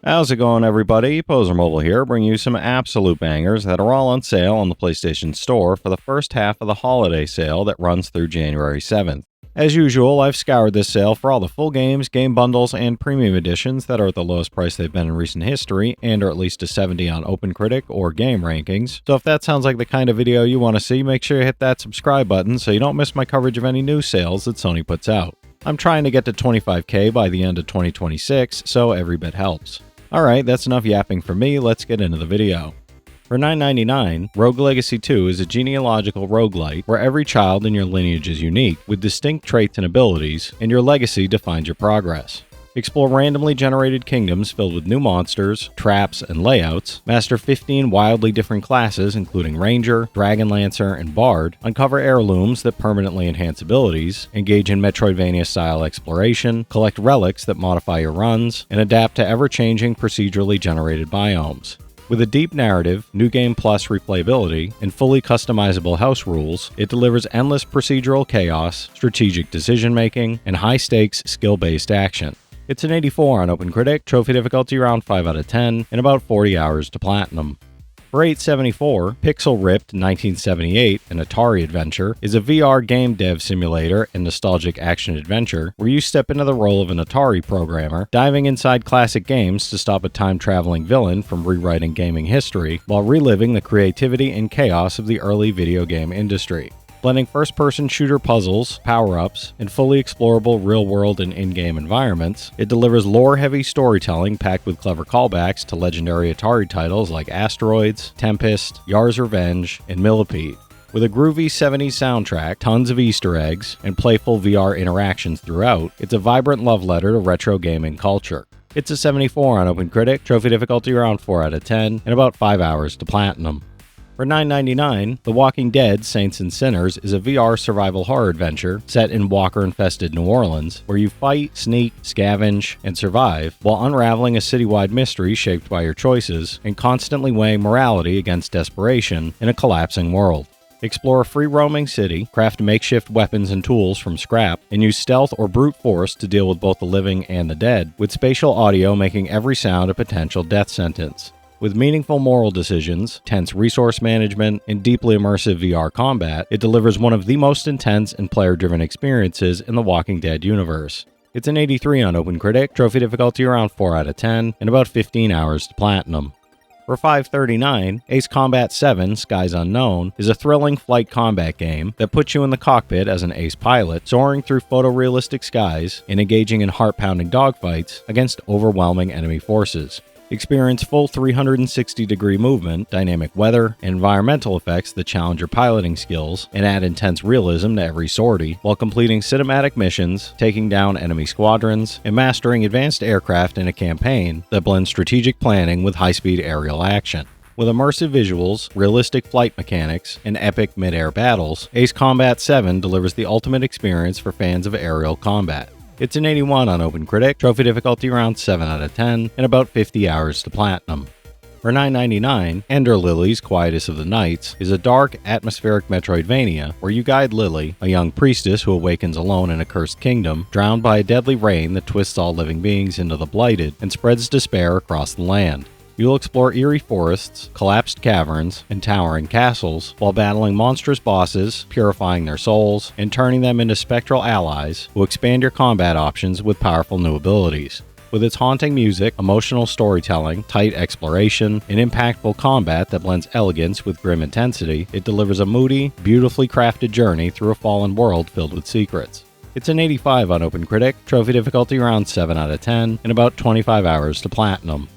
How's it going, everybody? Pozermobil here, bringing you some absolute bangers that are all on sale on the PlayStation Store for the first half of the holiday sale that runs through January 7th. As usual, I've scoured this sale for all the full games, game bundles, and premium editions that are at the lowest price they've been in recent history and are at least a 70 on OpenCritic or Game Rankings. So if that sounds like the kind of video you want to see, make sure you hit that subscribe button so you don't miss my coverage of any new sales that Sony puts out. I'm trying to get to 25K by the end of 2026, so every bit helps. Alright, that's enough yapping for me, let's get into the video. For $9.99, Rogue Legacy 2 is a genealogical roguelite where every child in your lineage is unique, with distinct traits and abilities, and your legacy defines your progress. Explore randomly generated kingdoms filled with new monsters, traps, and layouts, master 15 wildly different classes including Ranger, Dragonlancer, and Bard, uncover heirlooms that permanently enhance abilities, engage in Metroidvania-style exploration, collect relics that modify your runs, and adapt to ever-changing procedurally generated biomes. With a deep narrative, New Game Plus replayability, and fully customizable house rules, it delivers endless procedural chaos, strategic decision-making, and high-stakes, skill-based action. It's an 84 on OpenCritic, trophy difficulty around 5 out of 10, and about 40 hours to platinum. For $8.74, Pixel Ripped 1978, an Atari adventure, is a VR game dev simulator and nostalgic action-adventure where you step into the role of an Atari programmer, diving inside classic games to stop a time-traveling villain from rewriting gaming history while reliving the creativity and chaos of the early video game industry. Blending first-person shooter puzzles, power-ups, and fully explorable real-world and in-game environments, it delivers lore-heavy storytelling packed with clever callbacks to legendary Atari titles like Asteroids, Tempest, Yar's Revenge, and Millipede. With a groovy 70s soundtrack, tons of Easter eggs, and playful VR interactions throughout, it's a vibrant love letter to retro gaming culture. It's a 74 on OpenCritic, trophy difficulty around 4 out of 10, and about 5 hours to platinum. For $9.99, The Walking Dead: Saints and Sinners is a VR survival horror adventure set in walker-infested New Orleans, where you fight, sneak, scavenge, and survive while unraveling a citywide mystery shaped by your choices and constantly weighing morality against desperation in a collapsing world. Explore a free-roaming city, craft makeshift weapons and tools from scrap, and use stealth or brute force to deal with both the living and the dead, with spatial audio making every sound a potential death sentence. With meaningful moral decisions, tense resource management, and deeply immersive VR combat, it delivers one of the most intense and player-driven experiences in the Walking Dead universe. It's an 83 on OpenCritic, trophy difficulty around 4 out of 10, and about 15 hours to platinum. For $5.39, Ace Combat 7: Skies Unknown is a thrilling flight combat game that puts you in the cockpit as an ace pilot, soaring through photorealistic skies and engaging in heart-pounding dogfights against overwhelming enemy forces. Experience full 360-degree movement, dynamic weather, and environmental effects that challenge your piloting skills and add intense realism to every sortie, while completing cinematic missions, taking down enemy squadrons, and mastering advanced aircraft in a campaign that blends strategic planning with high-speed aerial action. With immersive visuals, realistic flight mechanics, and epic mid-air battles, Ace Combat 7 delivers the ultimate experience for fans of aerial combat. It's an 81 on OpenCritic, trophy difficulty around 7 out of 10, and about 50 hours to platinum. For $9.99, Ender Lilies Quietus of the Nights is a dark, atmospheric Metroidvania where you guide Lily, a young priestess who awakens alone in a cursed kingdom, drowned by a deadly rain that twists all living beings into the Blighted and spreads despair across the land. You'll explore eerie forests, collapsed caverns, and towering castles, while battling monstrous bosses, purifying their souls, and turning them into spectral allies who expand your combat options with powerful new abilities. With its haunting music, emotional storytelling, tight exploration, and impactful combat that blends elegance with grim intensity, it delivers a moody, beautifully crafted journey through a fallen world filled with secrets. It's an 85 on OpenCritic, trophy difficulty around 7 out of 10, and about 25 hours to platinum.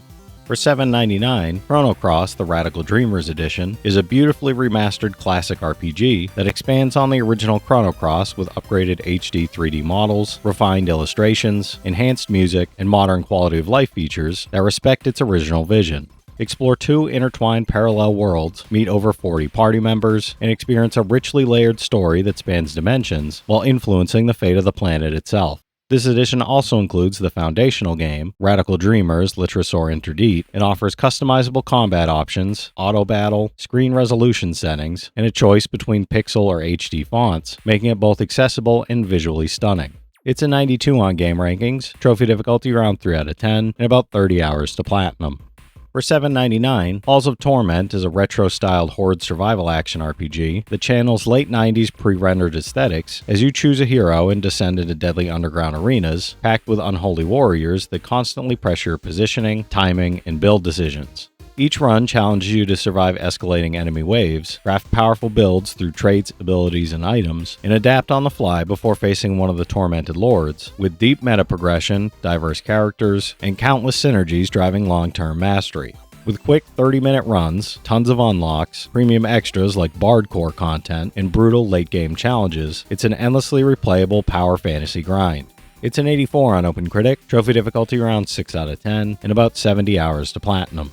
For $7.99, Chrono Cross: The Radical Dreamers Edition is a beautifully remastered classic RPG that expands on the original Chrono Cross with upgraded HD 3D models, refined illustrations, enhanced music, and modern quality of life features that respect its original vision. Explore 2 intertwined parallel worlds, meet over 40 party members, and experience a richly layered story that spans dimensions while influencing the fate of the planet itself. This edition also includes the foundational game, Radical Dreamers Litrasor Interdite, and offers customizable combat options, auto battle, screen resolution settings, and a choice between pixel or HD fonts, making it both accessible and visually stunning. It's a 92 on game rankings, trophy difficulty around 3 out of 10, and about 30 hours to platinum. For $7.99, Halls of Torment is a retro-styled horde survival action RPG that channels late 90s pre-rendered aesthetics as you choose a hero and descend into deadly underground arenas packed with unholy warriors that constantly pressure your positioning, timing, and build decisions. Each run challenges you to survive escalating enemy waves, craft powerful builds through traits, abilities, and items, and adapt on the fly before facing one of the tormented lords, with deep meta progression, diverse characters, and countless synergies driving long-term mastery. With quick 30-minute runs, tons of unlocks, premium extras like Bard Core content, and brutal late-game challenges, it's an endlessly replayable power fantasy grind. It's an 84 on OpenCritic, trophy difficulty around 6 out of 10, and about 70 hours to platinum.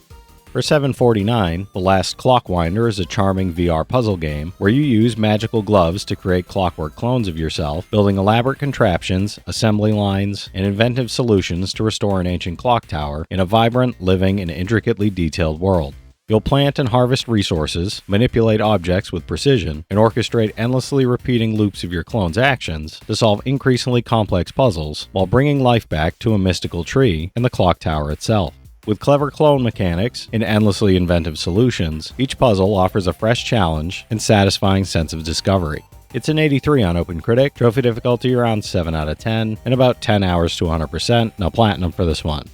For $7.49, The Last Clockwinder is a charming VR puzzle game where you use magical gloves to create clockwork clones of yourself, building elaborate contraptions, assembly lines, and inventive solutions to restore an ancient clock tower in a vibrant, living, and intricately detailed world. You'll plant and harvest resources, manipulate objects with precision, and orchestrate endlessly repeating loops of your clone's actions to solve increasingly complex puzzles while bringing life back to a mystical tree and the clock tower itself. With clever clone mechanics and endlessly inventive solutions, each puzzle offers a fresh challenge and satisfying sense of discovery. It's an 83 on OpenCritic, trophy difficulty around 7 out of 10, and about 10 hours to 100%, no platinum for this one.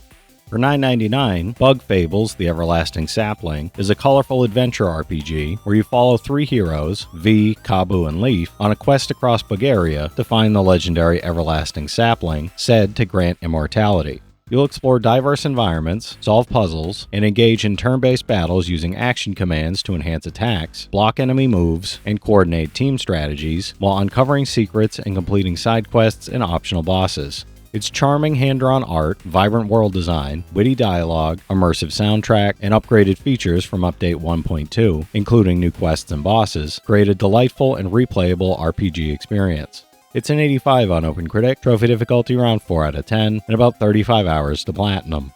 For $9.99, Bug Fables, The Everlasting Sapling, is a colorful adventure RPG where you follow 3 heroes, V, Kabu, and Leaf, on a quest across Bulgaria to find the legendary Everlasting Sapling, said to grant immortality. You'll explore diverse environments, solve puzzles, and engage in turn-based battles using action commands to enhance attacks, block enemy moves, and coordinate team strategies, while uncovering secrets and completing side quests and optional bosses. Its charming hand-drawn art, vibrant world design, witty dialogue, immersive soundtrack, and upgraded features from Update 1.2, including new quests and bosses, create a delightful and replayable RPG experience. It's an 85 on OpenCritic, trophy difficulty around 4 out of 10, and about 35 hours to platinum.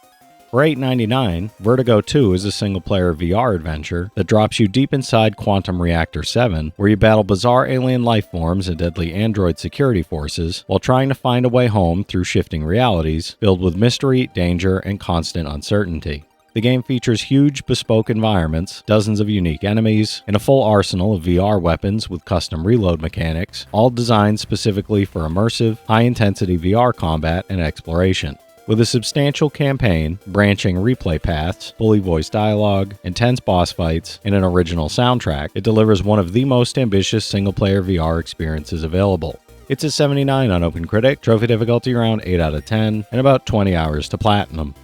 For $8.99, Vertigo 2 is a single-player VR adventure that drops you deep inside Quantum Reactor 7, where you battle bizarre alien life forms and deadly android security forces while trying to find a way home through shifting realities, filled with mystery, danger, and constant uncertainty. The game features huge, bespoke environments, dozens of unique enemies, and a full arsenal of VR weapons with custom reload mechanics, all designed specifically for immersive, high-intensity VR combat and exploration. With a substantial campaign, branching replay paths, fully voiced dialogue, intense boss fights, and an original soundtrack, it delivers one of the most ambitious single-player VR experiences available. It's a 79 on OpenCritic, trophy difficulty around 8 out of 10, and about 20 hours to platinum.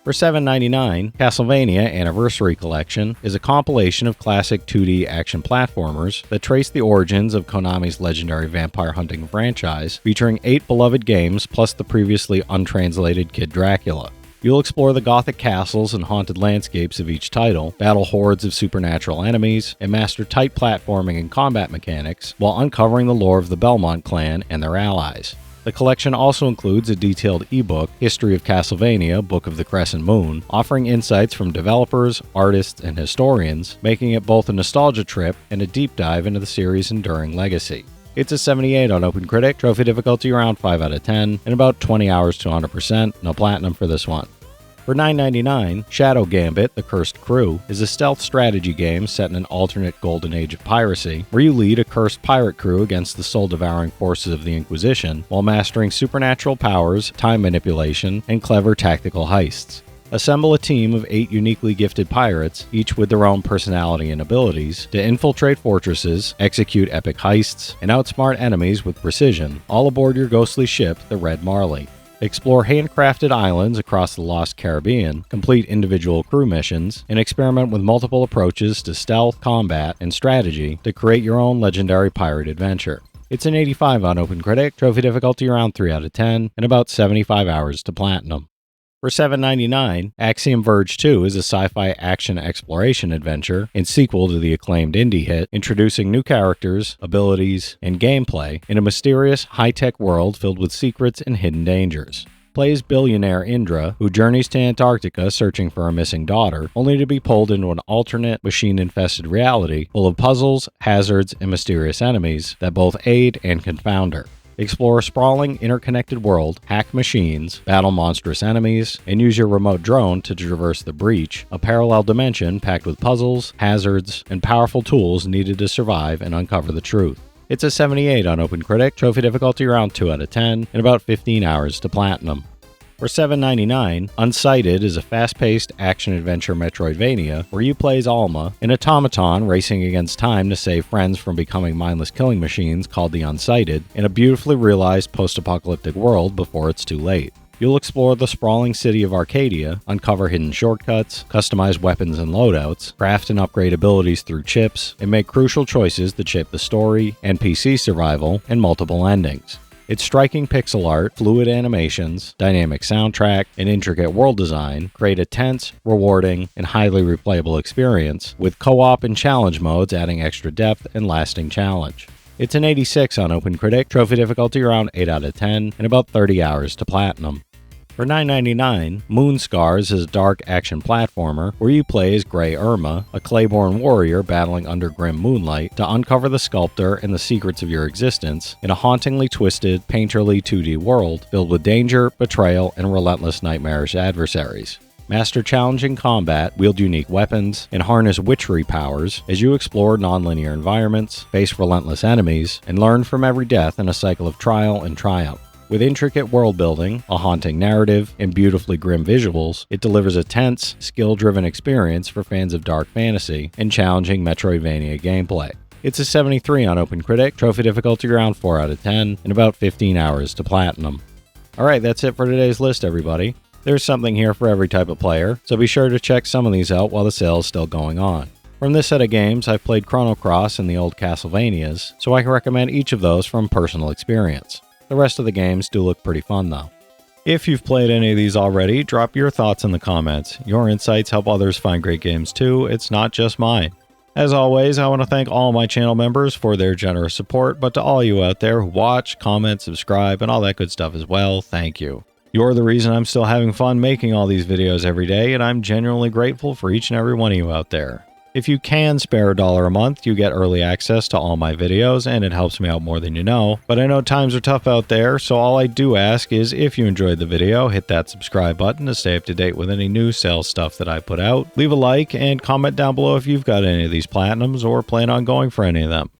For $7.99, Castlevania Anniversary Collection is a compilation of classic 2D action platformers that trace the origins of Konami's legendary vampire hunting franchise, featuring 8 beloved games plus the previously untranslated Kid Dracula. You'll explore the gothic castles and haunted landscapes of each title, battle hordes of supernatural enemies, and master tight platforming and combat mechanics while uncovering the lore of the Belmont clan and their allies. The collection also includes a detailed ebook, History of Castlevania, Book of the Crescent Moon, offering insights from developers, artists, and historians, making it both a nostalgia trip and a deep dive into the series' enduring legacy. It's a 78 on OpenCritic, trophy difficulty around 5 out of 10, and about 20 hours to 100%, no platinum for this one. For $9.99, Shadow Gambit, The Cursed Crew, is a stealth strategy game set in an alternate golden age of piracy, where you lead a cursed pirate crew against the soul-devouring forces of the Inquisition, while mastering supernatural powers, time manipulation, and clever tactical heists. Assemble a team of 8 uniquely gifted pirates, each with their own personality and abilities, to infiltrate fortresses, execute epic heists, and outsmart enemies with precision, all aboard your ghostly ship, the Red Marley. Explore handcrafted islands across the Lost Caribbean, complete individual crew missions, and experiment with multiple approaches to stealth, combat, and strategy to create your own legendary pirate adventure. It's an 85 on OpenCritic, trophy difficulty around 3 out of 10, and about 75 hours to platinum. For $7.99, Axiom Verge 2 is a sci-fi action exploration adventure and sequel to the acclaimed indie hit, introducing new characters, abilities, and gameplay in a mysterious, high-tech world filled with secrets and hidden dangers. Play as billionaire Indra, who journeys to Antarctica searching for a missing daughter, only to be pulled into an alternate, machine-infested reality full of puzzles, hazards, and mysterious enemies that both aid and confound her. Explore a sprawling, interconnected world, hack machines, battle monstrous enemies, and use your remote drone to traverse the Breach, a parallel dimension packed with puzzles, hazards, and powerful tools needed to survive and uncover the truth. It's a 78 on OpenCritic, trophy difficulty around 2 out of 10, and about 15 hours to platinum. For $7.99, Unsighted is a fast-paced action-adventure Metroidvania where you play as Alma, an automaton racing against time to save friends from becoming mindless killing machines called the Unsighted, in a beautifully realized post-apocalyptic world before it's too late. You'll explore the sprawling city of Arcadia, uncover hidden shortcuts, customize weapons and loadouts, craft and upgrade abilities through chips, and make crucial choices that shape the story, NPC survival, and multiple endings. Its striking pixel art, fluid animations, dynamic soundtrack, and intricate world design create a tense, rewarding, and highly replayable experience, with co-op and challenge modes adding extra depth and lasting challenge. It's an 86 on OpenCritic, trophy difficulty around 8 out of 10, and about 30 hours to platinum. For $9.99, Moonscars is a dark action platformer where you play as Grey Irma, a Clayborn warrior battling under grim moonlight to uncover the sculptor and the secrets of your existence in a hauntingly twisted, painterly 2D world filled with danger, betrayal, and relentless nightmarish adversaries. Master challenging combat, wield unique weapons, and harness witchery powers as you explore non-linear environments, face relentless enemies, and learn from every death in a cycle of trial and triumph. With intricate world building, a haunting narrative, and beautifully grim visuals, it delivers a tense, skill-driven experience for fans of dark fantasy and challenging Metroidvania gameplay. It's a 73 on OpenCritic, trophy difficulty around 4 out of 10, and about 15 hours to platinum. Alright, that's it for today's list, everybody. There's something here for every type of player, so be sure to check some of these out while the sale is still going on. From this set of games, I've played Chrono Cross and the old Castlevanias, so I can recommend each of those from personal experience. The rest of the games do look pretty fun though. If you've played any of these already, drop your thoughts in the comments. Your insights help others find great games too, it's not just mine. As always, I want to thank all my channel members for their generous support, but to all you out there who watch, comment, subscribe, and all that good stuff as well, thank you. You're the reason I'm still having fun making all these videos every day, and I'm genuinely grateful for each and every one of you out there. If you can spare $1 a month, you get early access to all my videos, and it helps me out more than you know. But I know times are tough out there, so all I do ask is if you enjoyed the video, hit that subscribe button to stay up to date with any new sales stuff that I put out. Leave a like and comment down below if you've got any of these platinums or plan on going for any of them.